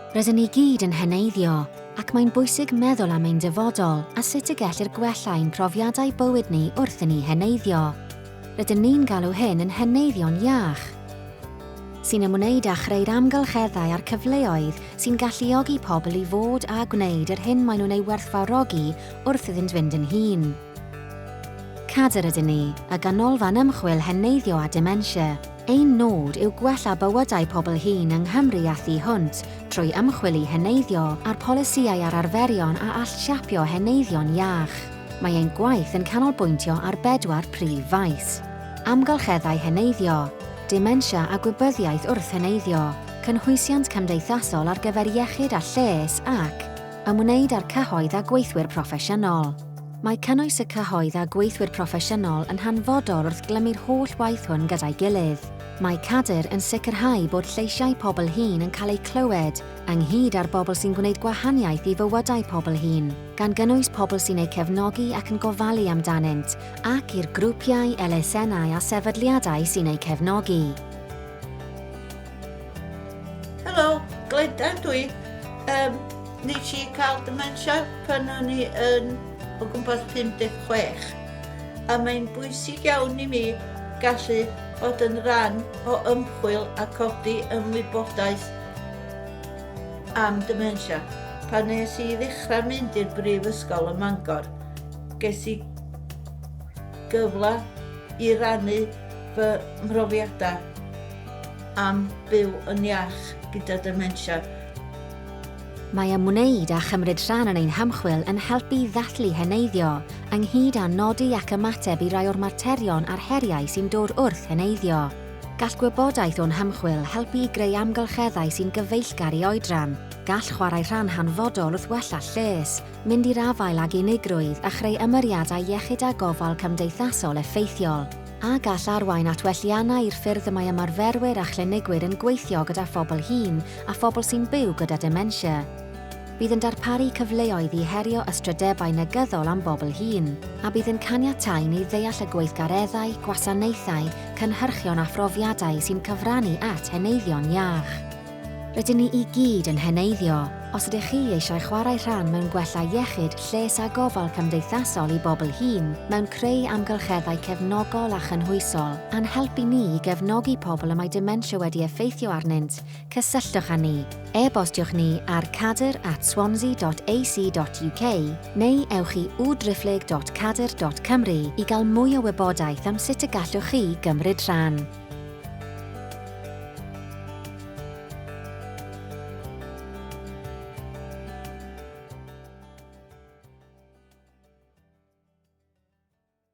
Rydyn ni gyd yn heneiddio, ac mae'n bwysig meddwl am ein dyfodol a sut y gellir gwella ein profiadau bywyd ni wrth i ni heneiddio. Rydyn ni'n galw hyn yn heneiddio'n iach, sy'n ymwneud â chreu'r amgylcheddau a'r cyfleoedd sy'n galluogi pobl i fod a gwneud yr hyn maen nhw'n ei werthfawrogi wrth iddynt fynd yn hun. Cader ydyn ni, y ganolfan ymchwil heneiddio a dementia. Ein nod yw gwella bywydau pobl hŷn yng Nghymru a thu hwnt trwy ymchwil i heneiddio a'r polisïau a'r arferion a allsiapio heneiddio'n iach. Mae ein gwaith yn canolbwyntio ar 4 prif faes: amgylcheddau heneiddio, dementia a gwybyddiaeth wrth heneiddio, cynhwysiant cymdeithasol ar gyfer iechyd a lles ac ymwneud â'r cyhoedd a gweithwyr proffesiynol. Mae cynnwys y cyhoedd a gweithwyr proffesiynol yn hanfodol wrth glymu'r holl waith hwn gyda'i gilydd. Mae Cader yn sicrhau bod lleisiau pobl hŷn yn cael eu clywed ynghyd â'r bobl sy'n gwneud gwahaniaeth i fywydau pobl hŷn, gan gynnwys pobl sy'n eu cefnogi ac yn gofalu amdanynt, ac i'r grwpiau, elusennau a sefydliadau sy'n eu cefnogi. Helo, Glenda dwi. Nes i cael dementia pan o'n i yn o gwmpas 56, a mae'n bwysig iawn i mi gallu bod yn rhan o ymchwil a codi ymwybodaeth am dementia. Pan nes i ddechrau mynd i'r brifysgol ym Mangor, ges i gyfle i rannu fy mhrofiadau am byw yn iach gyda dementia. Mae ymwneud â chymryd rhan yn ein hymchwil yn helpu ddathlu heneiddio, ynghyd â nodi ac ymateb i rai o'r materion a'r heriau sy'n dod wrth heneiddio. Gall gwybodaeth o'n hymchwil helpu i greu amgylcheddau sy'n gyfeillgar i oedran, gall chwarae rhan hanfodol wrth wella lles, mynd i'r afael ag unigrwydd a chreu ymyriadau iechyd a gofal cymdeithasol effeithiol, a gall arwain at welliannau i'r ffyrdd y mae ymarferwyr a chlinigwyr yn gweithio gyda phobl hŷn a phobl sy'n byw gyda dementia. Bydd yn darparu cyfleoedd i herio ystrydebau negyddol am bobl hŷn, a bydd yn caniatáu ni ddeall y gweithgareddau, gwasanaethau, cynhyrchion a phrofiadau sy'n cyfrannu at heneiddio'n iach. Rydyn ni i gyd yn heneiddio. Os ydych chi eisiau chwarae rhan mewn gwella iechyd, lles a gofal cymdeithasol i bobl hŷn, mewn creu amgylcheddau cefnogol a chynhwysol, a'n helpu ni i gefnogi pobl y mae dementia wedi effeithio arnynt, cysylltwch â ni. E-bostiwch ni ar cader@swansea.ac.uk neu ewch i www.cader.cymru i gael mwy o wybodaeth am sut y gallwch chi gymryd rhan.